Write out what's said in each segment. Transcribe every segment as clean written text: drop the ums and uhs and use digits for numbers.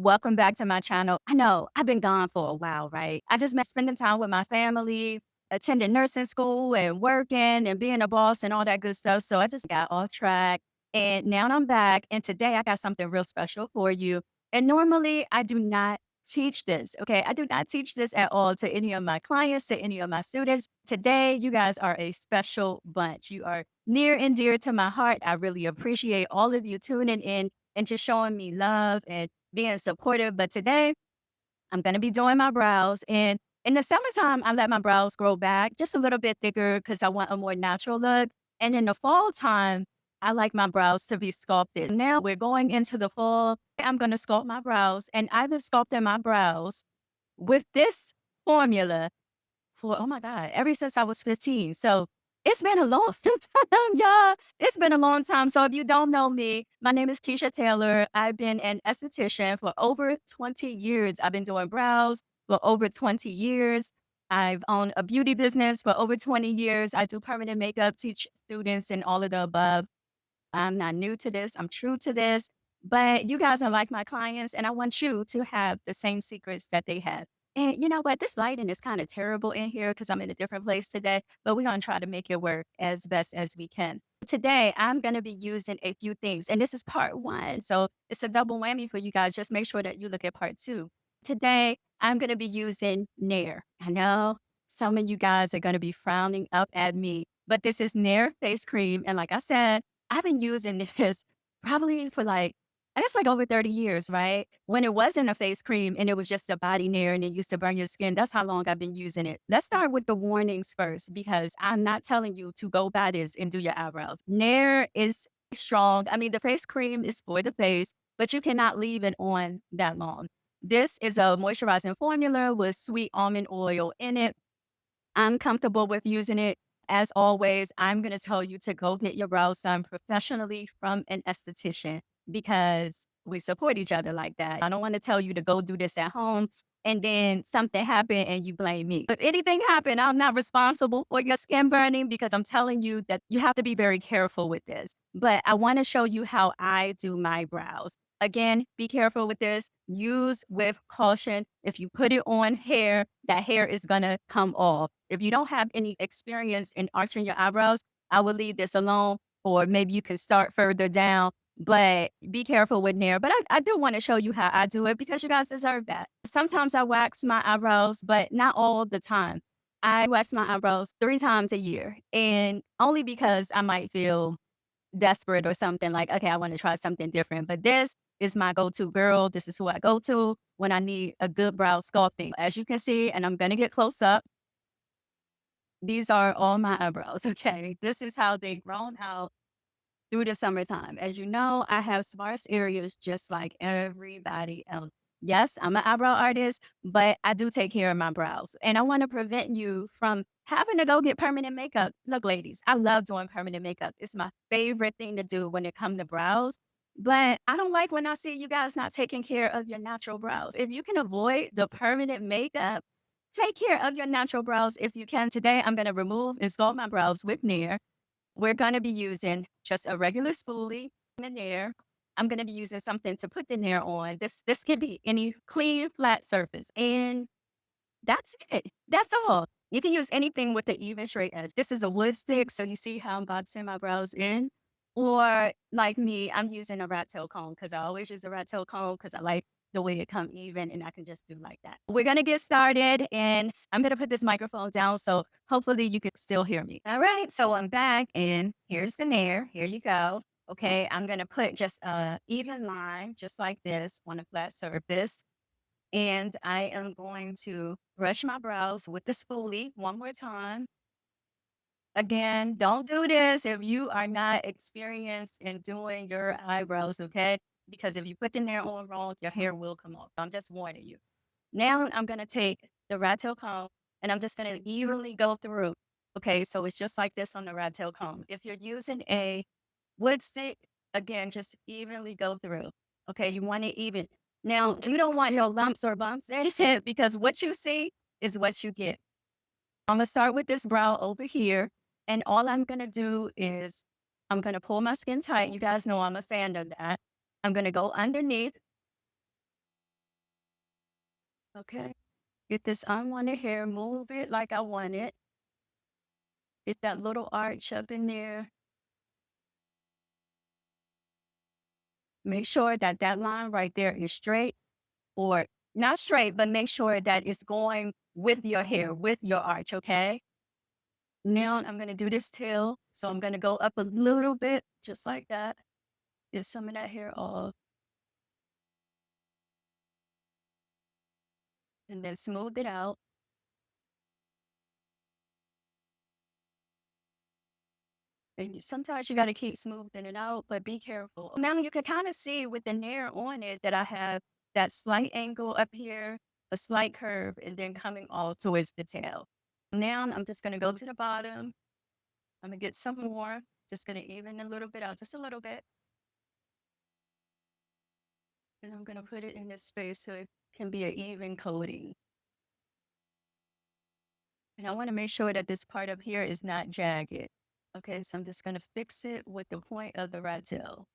Welcome back to my channel. I know I've been gone for a while, right? I just been spending time with my family, attending nursing school and working and being a boss and all that good stuff. So I just got off track and now I'm back. And today I got something real special for you. And normally I do not teach this. Okay. I do not teach this at all to any of my clients, to any of my students. Today, you guys are a special bunch. You are near and dear to my heart. I really appreciate all of you tuning in and just showing me love and being supportive. But today, I'm going to be doing my brows. And in the summertime, I let my brows grow back just a little bit thicker because I want a more natural look. And in the fall time, I like my brows to be sculpted. Now we're going into the fall. I'm going to sculpt my brows. And I've been sculpting my brows with this formula for, oh my God, ever since I was 15. So it's been a long time, y'all. It's been a long time. So if you don't know me, my name is Keisha Taylor. I've been an esthetician for over 20 years. I've been doing brows for over 20 years. I've owned a beauty business for over 20 years. I do permanent makeup, teach students, and all of the above. I'm not new to this. I'm true to this. But you guys are like my clients, and I want you to have the same secrets that they have. And you know what? This lighting is kind of terrible in here because I'm in a different place today, but we're going to try to make it work as best as we can. Today, I'm going to be using a few things, and this is part one. So it's a double whammy for you guys. Just make sure that you look at part two. Today, I'm going to be using Nair. I know some of you guys are going to be frowning up at me, but this is Nair face cream. And like I said, I've been using this probably for I guess like over 30 years, right? When it wasn't a face cream and it was just a body nair and it used to burn your skin. That's how long I've been using it. Let's start with the warnings first because I'm not telling you to go buy this and do your eyebrows. Nair is strong. I mean, the face cream is for the face, but you cannot leave it on that long. This is a moisturizing formula with sweet almond oil in it. I'm comfortable with using it. As always, I'm going to tell you to go get your brows done professionally from an esthetician because we support each other like that. I don't want to tell you to go do this at home and then something happened and you blame me. If anything happened, I'm not responsible for your skin burning because I'm telling you that you have to be very careful with this. But I want to show you how I do my brows. Again, be careful with this. Use with caution. If you put it on hair, that hair is going to come off. If you don't have any experience in arching your eyebrows, I would leave this alone, or maybe you can start further down, but be careful with Nair. But I do want to show you how I do it because you guys deserve that. Sometimes I wax my eyebrows, but not all the time. I wax my eyebrows 3 times a year, and only because I might feel desperate or something like, okay, I want to try something different. But this is my go-to girl. This is who I go to when I need a good brow sculpting. As you can see, and I'm going to get close up, these are all my eyebrows. Okay. This is how they grown out through the summertime. As you know, I have sparse areas just like everybody else. Yes, I'm an eyebrow artist, but I do take care of my brows. And I want to prevent you from having to go get permanent makeup. Look, ladies, I love doing permanent makeup. It's my favorite thing to do when it comes to brows. But I don't like when I see you guys not taking care of your natural brows. If you can avoid the permanent makeup, take care of your natural brows if you can. Today, I'm going to remove and sculpt my brows with Nair. We're going to be using just a regular spoolie and a nair. I'm going to be using something to put the nair on. This can be any clean, flat surface. And that's it. That's all. You can use anything with an even straight edge. This is a wood stick, so you see how I'm boxing my brows in. Or like me, I'm using a rat tail comb because I always use a rat tail comb because I like the way it come even and I can just do like that. We're going to get started and I'm going to put this microphone down so hopefully you can still hear me. All right. So I'm back and here's the nair. Here you go. Okay. I'm going to put just a even line just like this on a flat surface. And I am going to brush my brows with the spoolie one more time. Again, don't do this if you are not experienced in doing your eyebrows, okay? Because if you put the nail on wrong, your hair will come off. I'm just warning you. Now I'm going to take the rat tail comb and I'm just going to evenly go through. Okay, so it's just like this on the rat tail comb. If you're using a wood stick, again, just evenly go through. Okay, you want it even. Now, you don't want no lumps or bumps in it because what you see is what you get. I'm going to start with this brow over here. And all I'm going to do is I'm going to pull my skin tight. You guys know I'm a fan of that. I'm going to go underneath Okay. Get this unwanted hair, move it like I want it. Get that little arch up in there. Make sure that that line right there is straight or not straight, but make sure that it's going with your hair, with your arch, okay? Now I'm going to do this tail. So I'm going to go up a little bit, just like that. Get some of that hair off. And then smooth it out. And sometimes you got to keep smoothing it out, but be careful. Now you can kind of see with the Nair on it that I have that slight angle up here, a slight curve, and then coming all towards the tail. Now I'm just going to go to the bottom. I'm going to get some more. Just going to even a little bit out, just a little bit. And I'm going to put it in this space so it can be an even coating. And I want to make sure that this part up here is not jagged. Okay, so I'm just going to fix it with the point of the rat tail.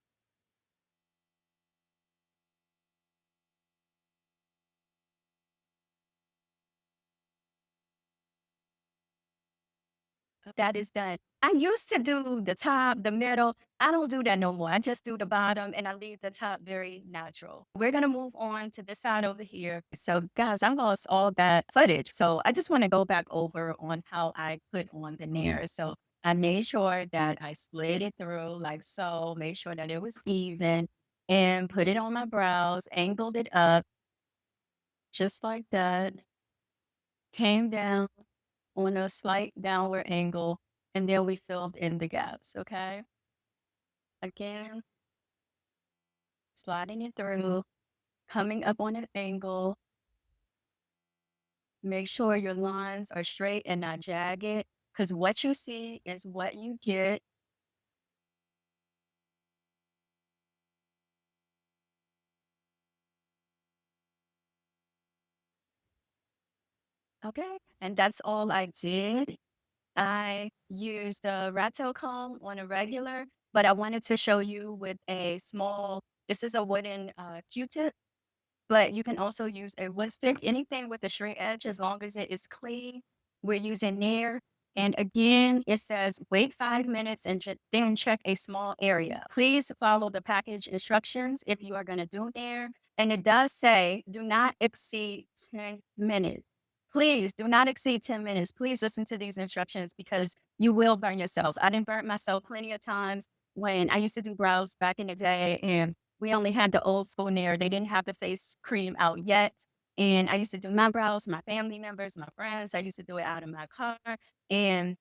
That is done. I used to do the top, the middle. I don't do that no more. I just do the bottom and I leave the top very natural. We're going to move on to this side over here. So guys, I lost all that footage. So I just want to go back over on how I put on the Nair. So I made sure that I slid it through like so, made sure that it was even and put it on my brows, angled it up just like that, came down on a slight downward angle, and then we filled in the gaps, okay? Again, sliding it through, coming up on an angle. Make sure your lines are straight and not jagged, because what you see is what you get. Okay, and that's all I did. I used a rat tail comb on a regular, but I wanted to show you with a small, this is a wooden Q-tip. But you can also use a wood stick, anything with a straight edge, as long as it is clean. We're using Nair. And again, it says wait 5 minutes and then check a small area. Please follow the package instructions if you are going to do Nair. And it does say do not exceed 10 minutes. Please do not exceed 10 minutes. Please listen to these instructions because you will burn yourself. I didn't burn myself plenty of times when I used to do brows back in the day, and we only had the old school Nair. They didn't have the face cream out yet. And I used to do my brows, my family members, my friends. I used to do it out of my car. And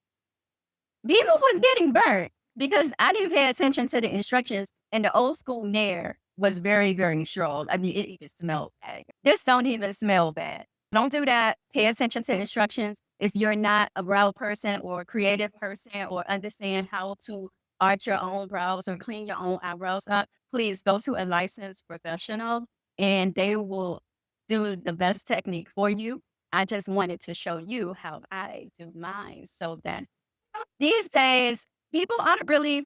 people was getting burnt because I didn't pay attention to the instructions. And the old school Nair was very, very strong. I mean, it even smelled bad. This don't even smell bad. Don't do that. Pay attention to instructions. If you're not a brow person or a creative person or understand how to art your own brows or clean your own eyebrows up, please go to a licensed professional and they will do the best technique for you. I just wanted to show you how I do mine so that these days people aren't really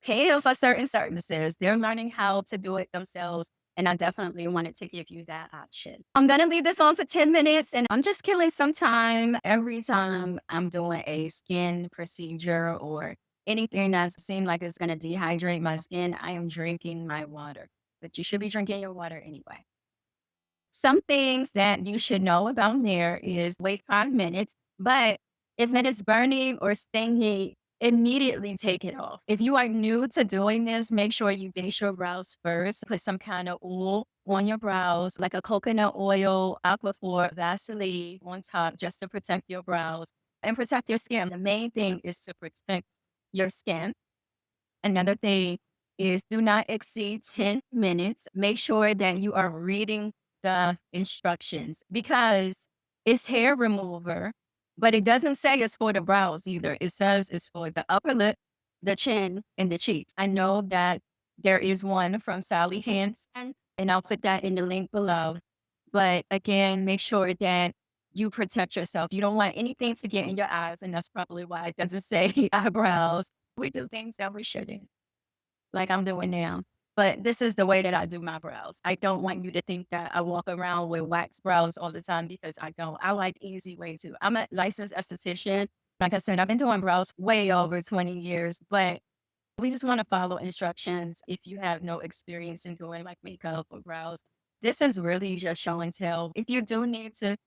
paying for certain services. They're learning how to do it themselves. And I definitely wanted to give you that option. I'm going to leave this on for 10 minutes and I'm just killing some time every time I'm doing a skin procedure or anything that seems like it's going to dehydrate my skin. I am drinking my water, but you should be drinking your water anyway. Some things that you should know about Nair is wait 5 minutes, but if it is burning or stinging, immediately take it off. If you are new to doing this, make sure you base your brows first. Put some kind of oil on your brows, like a coconut oil, Aquaphor, Vaseline on top, just to protect your brows and protect your skin. The main thing is to protect your skin. Another thing is do not exceed 10 minutes. Make sure that you are reading the instructions because it's hair remover, but it doesn't say it's for the brows either. It says it's for the upper lip, the chin, and the cheeks. I know that there is one from Sally Hansen, and I'll put that in the link below. But again, make sure that you protect yourself. You don't want anything to get in your eyes, and that's probably why it doesn't say eyebrows. We do things that we shouldn't, like I'm doing now. But this is the way that I do my brows. I don't want you to think that I walk around with wax brows all the time because I don't. I like easy way too. I'm a licensed esthetician. Like I said, I've been doing brows way over 20 years, but we just want to follow instructions if you have no experience in doing like makeup or brows. This is really just show and tell. If you do need to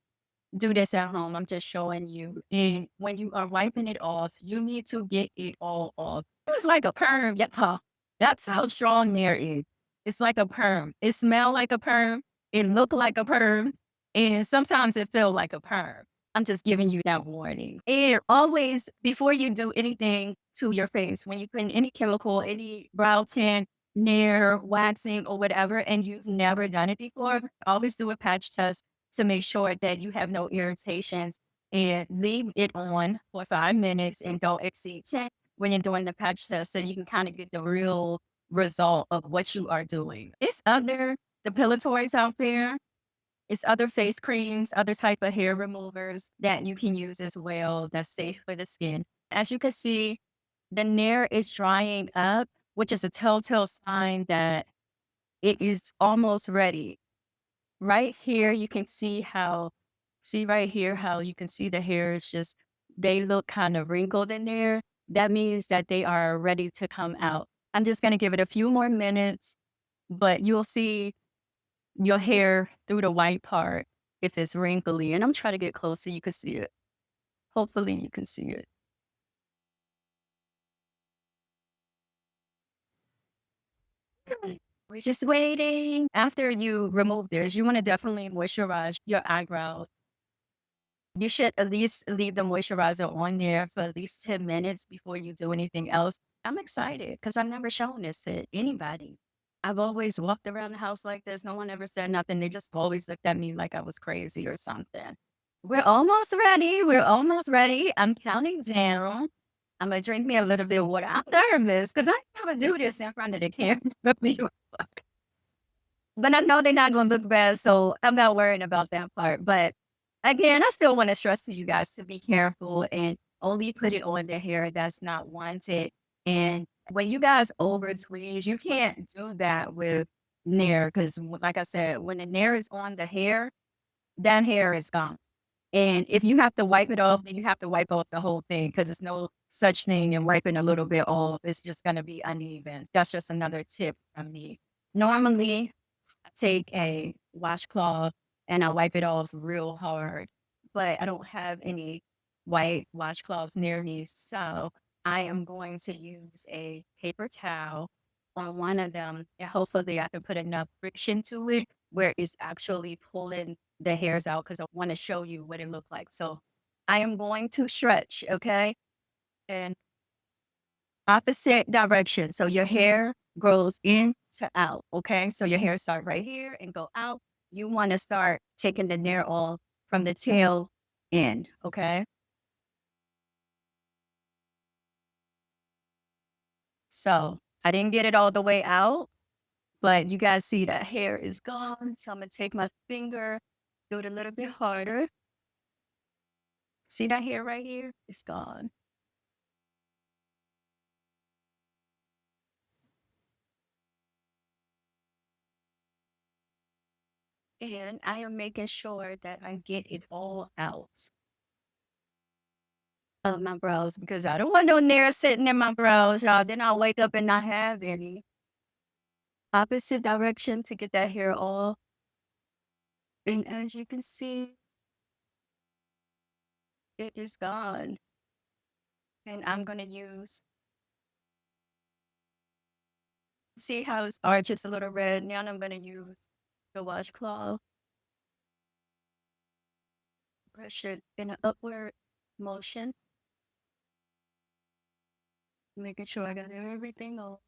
do this at home, I'm just showing you. And when you are wiping it off, you need to get it all off. It's like a perm. Yeah, that's how strong Nair is. It's like a perm. It smell like a perm. It look like a perm. And sometimes it feel like a perm. I'm just giving you that warning. And always, before you do anything to your face, when you put in any chemical, any brow tint, Nair, waxing, or whatever, and you've never done it before, always do a patch test to make sure that you have no irritations and leave it on for 5 minutes and don't exceed 10 when you're doing the patch test so you can kind of get the real result of what you are doing. It's other depilatories out there. It's other face creams, other type of hair removers that you can use as well that's safe for the skin. As you can see, the Nair is drying up, which is a telltale sign that it is almost ready. Right here, you can see right here how you can see the hair is just, they look kind of wrinkled in there. That means that they are ready to come out. I'm just going to give it a few more minutes, but you'll see your hair through the white part if it's wrinkly. And I'm trying to get close so you can see it. Hopefully you can see it. We're just waiting. After you remove this, you want to definitely moisturize your eyebrows. You should at least leave the moisturizer on there for at least 10 minutes before you do anything else. I'm excited because I've never shown this to anybody. I've always walked around the house like this. No one ever said nothing. They just always looked at me like I was crazy or something. We're almost ready. We're almost ready. I'm counting down. I'm going to drink me a little bit of water. I'm nervous because I never do this in front of the camera. But I know they're not gonna look bad, so I'm not worrying about that part. But again, I still want to stress to you guys to be careful and only put it on the hair that's not wanted. And when you guys over tweeze, you can't do that with Nair because, like I said, when the Nair is on the hair, that hair is gone. And if you have to wipe it off, then you have to wipe off the whole thing because there's no such thing in wiping a little bit off. It's just going to be uneven. That's just another tip from me. Normally, I take a washcloth and I wipe it off real hard, but I don't have any white washcloths near me. So I am going to use a paper towel on one of them and hopefully I can put enough friction to it where it's actually pulling the hairs out because I want to show you what it looked like. So I am going to stretch, okay? And opposite direction. So your hair grows in to out, okay? So your hair start right here and go out. You want to start taking the nair off from the tail end, okay? So I didn't get it all the way out, but you guys see that hair is gone. So I'm gonna take my finger, do it a little bit harder. See that hair right here? It's gone. And I am making sure that I get it all out of my brows because I don't want no nair sitting in my brows, y'all. Then I'll wake up and not have any. Opposite direction to get that hair off. And as you can see, it is gone. And I'm going to use, see how it's arches a little red. Now I'm going to use the washcloth, brush it in an upward motion, making sure I got everything off.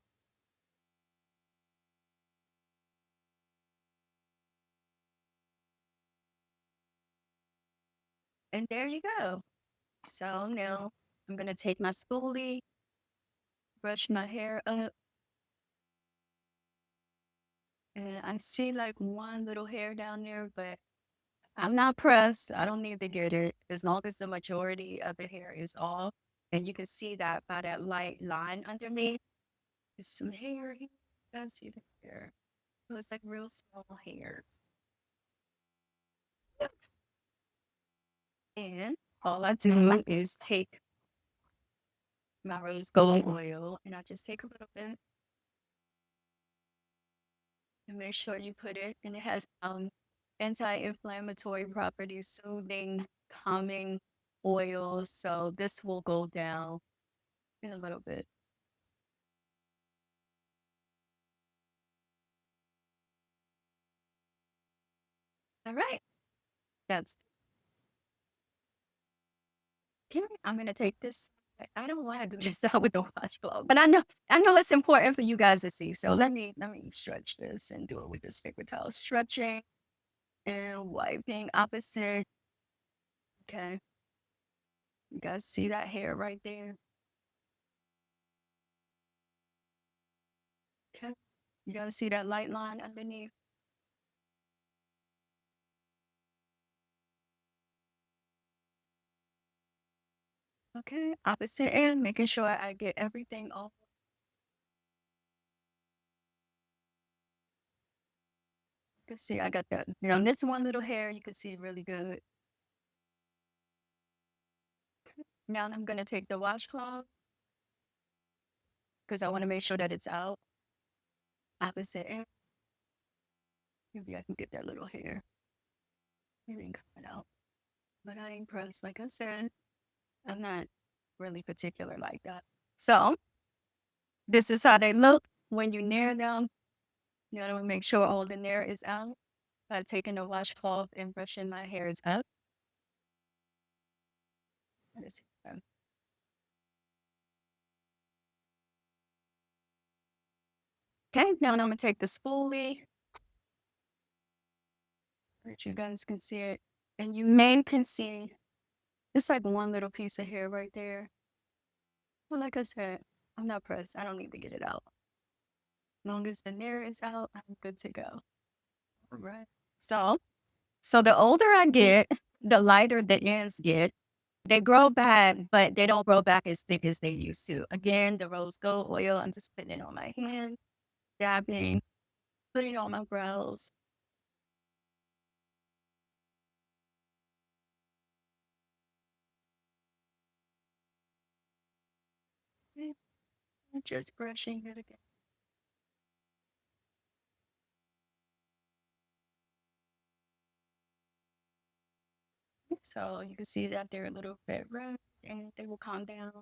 And there you go. So now I'm going to take my spoolie, brush my hair up, and I see like one little hair down there, but I'm not pressed. I don't need to get it as long as the majority of the hair is off. And you can see that by that light line underneath. There's some hair here. Let's see the hair. It looks like real small hairs. And all I do is take my rose gold oil and I just take a little bit and make sure you put it. And it has anti-inflammatory properties, soothing, calming oil. So this will go down in a little bit. All right. That's okay. I'm gonna take this. I don't want to do this out with the washcloth, but I know it's important for you guys to see. So let me stretch this and do it with this paper towel. Stretching and wiping opposite. Okay. You guys see that hair right there? Okay. You guys see that light line underneath? Okay. Opposite end, making sure I get everything off. You can see I got that. This one little hair you can see really good. Now I'm gonna take the washcloth because I want to make sure that it's out. Opposite end. Maybe I can get that little hair. Maybe coming out. But I ain't pressed. Like I said, I'm not really particular like that. So this is how they look when you nair them. You gotta make sure all the nair is out by taking the washcloth and brushing my hairs up. Let's see. Okay, now I'm gonna take the spoolie, that you guys can see it, and you may can see it's like one little piece of hair right there. Well, like I said, I'm not pressed. I don't need to get it out. As long as the nair is out, I'm good to go. All right. So the older I get, the lighter the ends get. They grow back, but they don't grow back as thick as they used to. Again, the rose gold oil, I'm just putting it on my hand, dabbing, putting it on my brows. And just brushing it again. So you can see that they're a little bit rough and they will calm down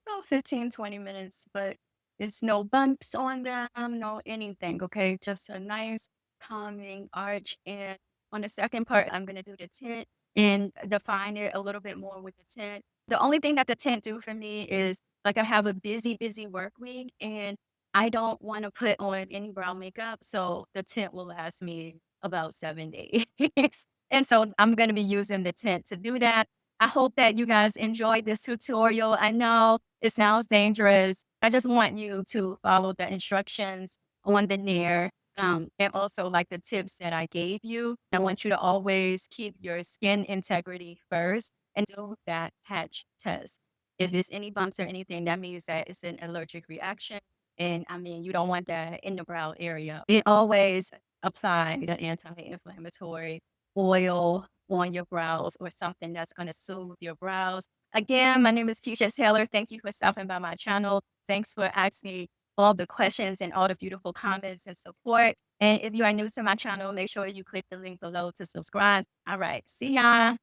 about 15, 20 minutes, but it's no bumps on them, no anything, okay? Just a nice calming arch. And on the second part, I'm gonna do the tint and define it a little bit more with the tint. The only thing that the tint do for me is like I have a busy, busy work week and I don't want to put on any brow makeup. So the tint will last me about 7 days. And so I'm gonna be using the tint to do that. I hope that you guys enjoyed this tutorial. I know it sounds dangerous. I just want you to follow the instructions on the Nair, and also like the tips that I gave you. I want you to always keep your skin integrity first and do that patch test. If there's any bumps or anything, that means that it's an allergic reaction. And I mean, you don't want that in the brow area. It always apply the anti-inflammatory oil on your brows or something that's going to soothe your brows. Again, my name is Keisha Taylor. Thank you for stopping by my channel. Thanks for asking all the questions and all the beautiful comments and support. And if you are new to my channel, make sure you click the link below to subscribe. All right. See ya.